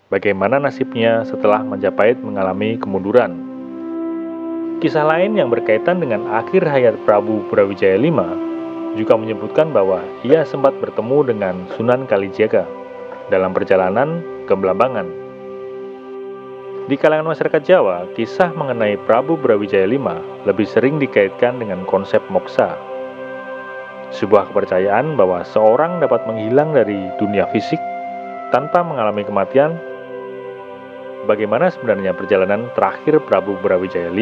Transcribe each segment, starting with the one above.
bagaimana nasibnya setelah Majapahit mengalami kemunduran. Kisah lain yang berkaitan dengan akhir hayat Prabu Brawijaya V juga menyebutkan bahwa ia sempat bertemu dengan Sunan Kalijaga dalam perjalanan ke Belambangan. Di kalangan masyarakat Jawa, kisah mengenai Prabu Brawijaya V lebih sering dikaitkan dengan konsep moksa, sebuah kepercayaan bahwa seorang dapat menghilang dari dunia fisik tanpa mengalami kematian. Bagaimana sebenarnya perjalanan terakhir Prabu Brawijaya V?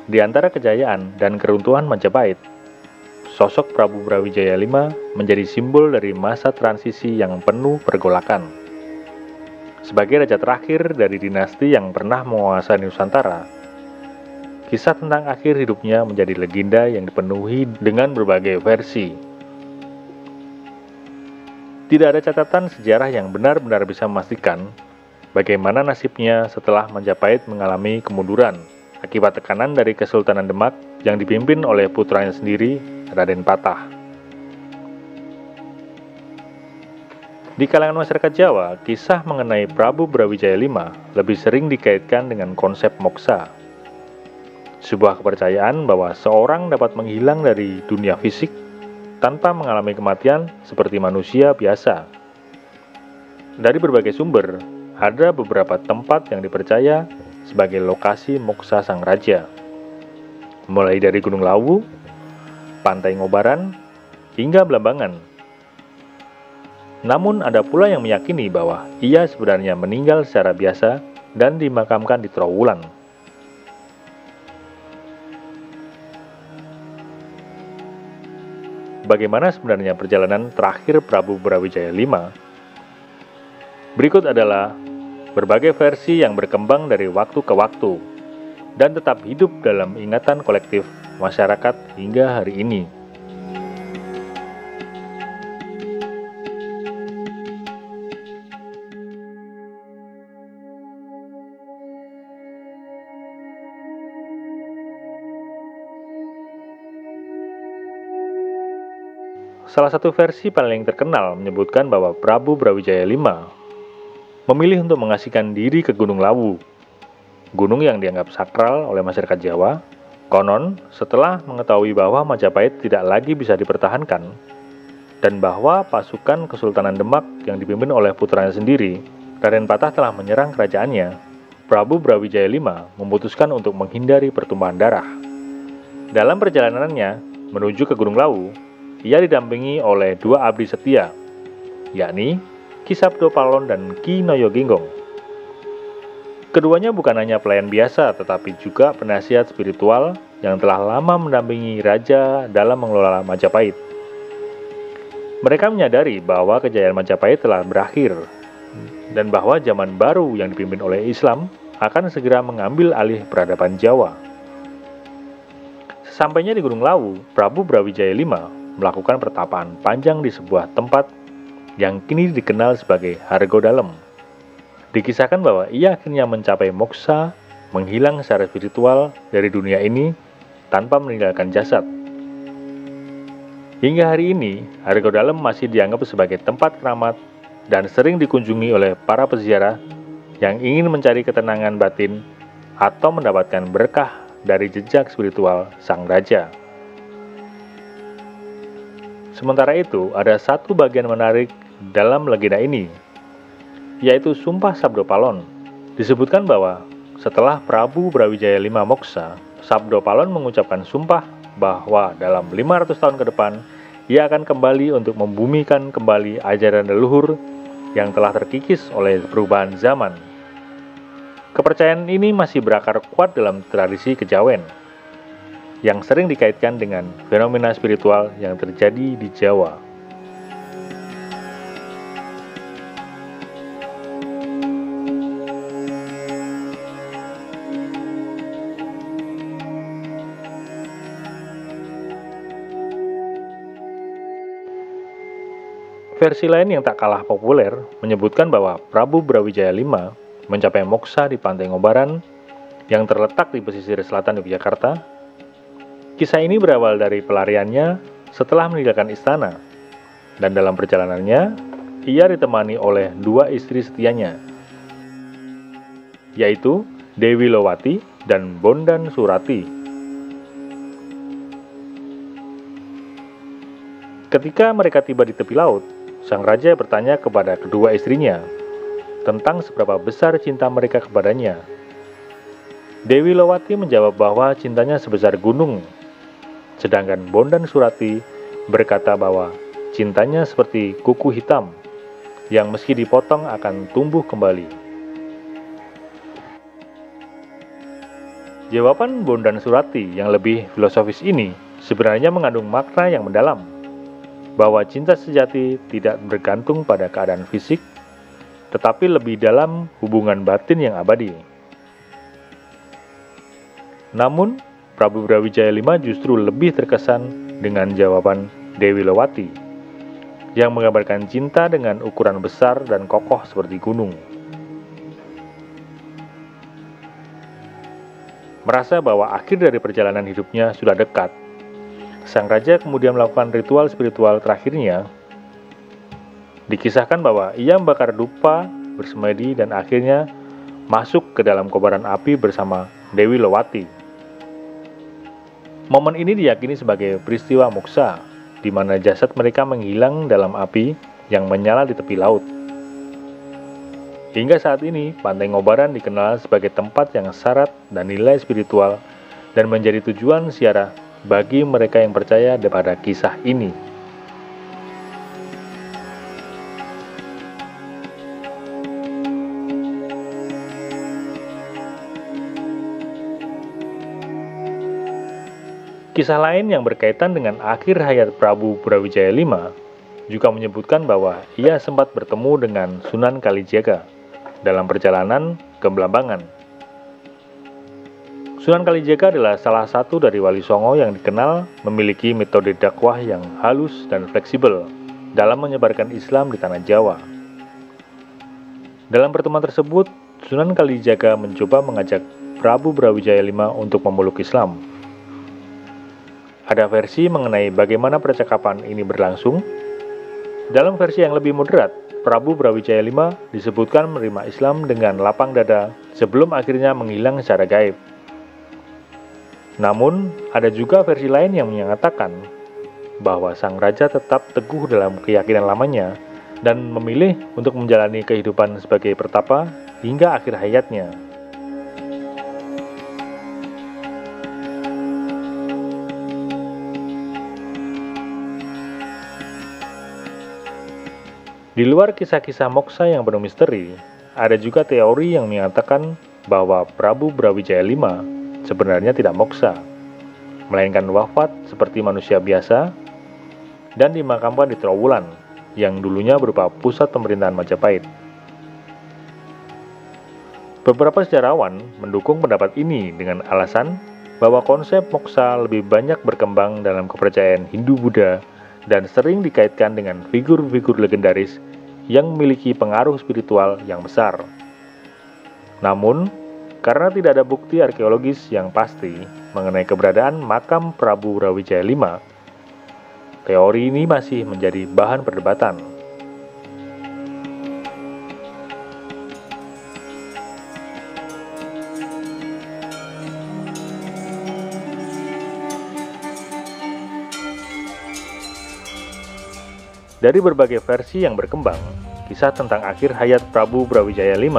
Di antara kejayaan dan keruntuhan Majapahit, sosok Prabu Brawijaya V menjadi simbol dari masa transisi yang penuh pergolakan. Sebagai raja terakhir dari dinasti yang pernah menguasai Nusantara, kisah tentang akhir hidupnya menjadi legenda yang dipenuhi dengan berbagai versi. Tidak ada catatan sejarah yang benar-benar bisa memastikan bagaimana nasibnya setelah Majapahit mengalami kemunduran akibat tekanan dari Kesultanan Demak yang dipimpin oleh putranya sendiri, Raden Patah. Di kalangan masyarakat Jawa, kisah mengenai Prabu Brawijaya V lebih sering dikaitkan dengan konsep moksa, sebuah kepercayaan bahwa seorang dapat menghilang dari dunia fisik tanpa mengalami kematian seperti manusia biasa. Dari berbagai sumber, ada beberapa tempat yang dipercaya sebagai lokasi moksa sang raja, mulai dari Gunung Lawu, Pantai Ngobaran, hingga Belambangan. Namun ada pula yang meyakini bahwa ia sebenarnya meninggal secara biasa dan dimakamkan di Trowulan. Bagaimana sebenarnya perjalanan terakhir Prabu Brawijaya V? Berikut adalah berbagai versi yang berkembang dari waktu ke waktu dan tetap hidup dalam ingatan kolektif masyarakat hingga hari ini. Salah satu versi paling terkenal menyebutkan bahwa Prabu Brawijaya V memilih untuk mengasihkan diri ke Gunung Lawu, gunung yang dianggap sakral oleh masyarakat Jawa. Konon, setelah mengetahui bahwa Majapahit tidak lagi bisa dipertahankan, dan bahwa pasukan Kesultanan Demak yang dipimpin oleh putranya sendiri, Raden Patah telah menyerang kerajaannya, Prabu Brawijaya V memutuskan untuk menghindari pertumpahan darah. Dalam perjalanannya menuju ke Gunung Lawu, ia didampingi oleh dua abdi setia, yakni Ki Sabdo Palon dan Ki Noyo Ginggong. Keduanya bukan hanya pelayan biasa, tetapi juga penasihat spiritual yang telah lama mendampingi raja dalam mengelola Majapahit. Mereka menyadari bahwa kejayaan Majapahit telah berakhir, dan bahwa zaman baru yang dipimpin oleh Islam akan segera mengambil alih peradaban Jawa. Sesampainya di Gunung Lawu, Prabu Brawijaya V melakukan pertapaan panjang di sebuah tempat yang kini dikenal sebagai Hargo Dalem. Dikisahkan bahwa ia akhirnya mencapai moksa, menghilang secara spiritual dari dunia ini tanpa meninggalkan jasad. Hingga hari ini, Argodalem masih dianggap sebagai tempat keramat dan sering dikunjungi oleh para peziarah yang ingin mencari ketenangan batin atau mendapatkan berkah dari jejak spiritual sang raja. Sementara itu, ada satu bagian menarik dalam legenda ini, yaitu Sumpah Sabdo Palon. Disebutkan bahwa setelah Prabu Brawijaya V moksa, Sabdo Palon mengucapkan sumpah bahwa dalam 500 tahun ke depan, ia akan kembali untuk membumikan kembali ajaran leluhur yang telah terkikis oleh perubahan zaman. Kepercayaan ini masih berakar kuat dalam tradisi kejawen, yang sering dikaitkan dengan fenomena spiritual yang terjadi di Jawa. Versi lain yang tak kalah populer menyebutkan bahwa Prabu Brawijaya V mencapai moksa di Pantai Ngobaran yang terletak di pesisir selatan Yogyakarta. Kisah ini berawal dari pelariannya setelah meninggalkan istana, dan dalam perjalanannya ia ditemani oleh dua istri setianya, yaitu Dewi Lowati dan Bondan Surati. Ketika mereka tiba di tepi laut, sang raja bertanya kepada kedua istrinya tentang seberapa besar cinta mereka kepadanya. Dewi Lowati menjawab bahwa cintanya sebesar gunung, sedangkan Bondan Surati berkata bahwa cintanya seperti kuku hitam yang meski dipotong akan tumbuh kembali. Jawaban Bondan Surati yang lebih filosofis ini sebenarnya mengandung makna yang mendalam, bahwa cinta sejati tidak bergantung pada keadaan fisik, tetapi lebih dalam hubungan batin yang abadi. Namun, Prabu Brawijaya V justru lebih terkesan dengan jawaban Dewi Lowati, yang menggambarkan cinta dengan ukuran besar dan kokoh seperti gunung. Merasa bahwa akhir dari perjalanan hidupnya sudah dekat, sang raja kemudian melakukan ritual spiritual terakhirnya. Dikisahkan bahwa ia membakar dupa bersemedi dan akhirnya masuk ke dalam kobaran api bersama Dewi Lowati. Momen ini diyakini sebagai peristiwa moksa, di mana jasad mereka menghilang dalam api yang menyala di tepi laut. Hingga saat ini, Pantai Ngobaran dikenal sebagai tempat yang syarat dan nilai spiritual dan menjadi tujuan ziarah bagi mereka yang percaya kepada kisah ini. Kisah lain yang berkaitan dengan akhir hayat Prabu Brawijaya V juga menyebutkan bahwa ia sempat bertemu dengan Sunan Kalijaga dalam perjalanan ke Belambangan. Sunan Kalijaga adalah salah satu dari Wali Songo yang dikenal memiliki metode dakwah yang halus dan fleksibel dalam menyebarkan Islam di tanah Jawa. Dalam pertemuan tersebut, Sunan Kalijaga mencoba mengajak Prabu Brawijaya V untuk memeluk Islam. Ada versi mengenai bagaimana percakapan ini berlangsung. Dalam versi yang lebih moderat, Prabu Brawijaya V disebutkan menerima Islam dengan lapang dada sebelum akhirnya menghilang secara gaib. Namun, ada juga versi lain yang menyatakan bahwa sang raja tetap teguh dalam keyakinan lamanya dan memilih untuk menjalani kehidupan sebagai pertapa hingga akhir hayatnya. Di luar kisah-kisah moksa yang penuh misteri, ada juga teori yang menyatakan bahwa Prabu Brawijaya V sebenarnya tidak moksa, melainkan wafat seperti manusia biasa dan dimakamkan di Trowulan, yang dulunya berupa pusat pemerintahan Majapahit. Beberapa sejarawan mendukung pendapat ini dengan alasan bahwa konsep moksa lebih banyak berkembang dalam kepercayaan Hindu-Buddha dan sering dikaitkan dengan figur-figur legendaris yang memiliki pengaruh spiritual yang besar. Namun, karena tidak ada bukti arkeologis yang pasti mengenai keberadaan makam Prabu Brawijaya V, Teori ini masih menjadi bahan perdebatan. Dari berbagai versi yang berkembang, kisah tentang akhir hayat Prabu Brawijaya V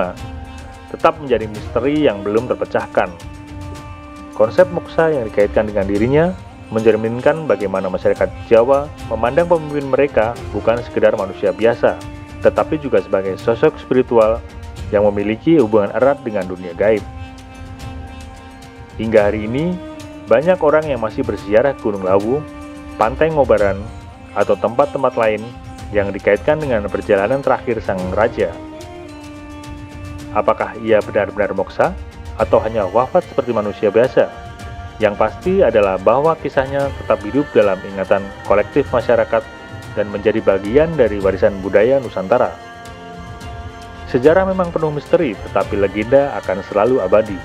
tetap menjadi misteri yang belum terpecahkan. Konsep moksa yang dikaitkan dengan dirinya mencerminkan bagaimana masyarakat Jawa memandang pemimpin mereka bukan sekedar manusia biasa, tetapi juga sebagai sosok spiritual yang memiliki hubungan erat dengan dunia gaib. Hingga hari ini, banyak orang yang masih berziarah ke Gunung Lawu, Pantai Ngobaran, atau tempat-tempat lain yang dikaitkan dengan perjalanan terakhir sang raja. Apakah ia benar-benar moksa atau hanya wafat seperti manusia biasa? Yang pasti adalah bahwa kisahnya tetap hidup dalam ingatan kolektif masyarakat dan menjadi bagian dari warisan budaya Nusantara. Sejarah memang penuh misteri, tetapi legenda akan selalu abadi.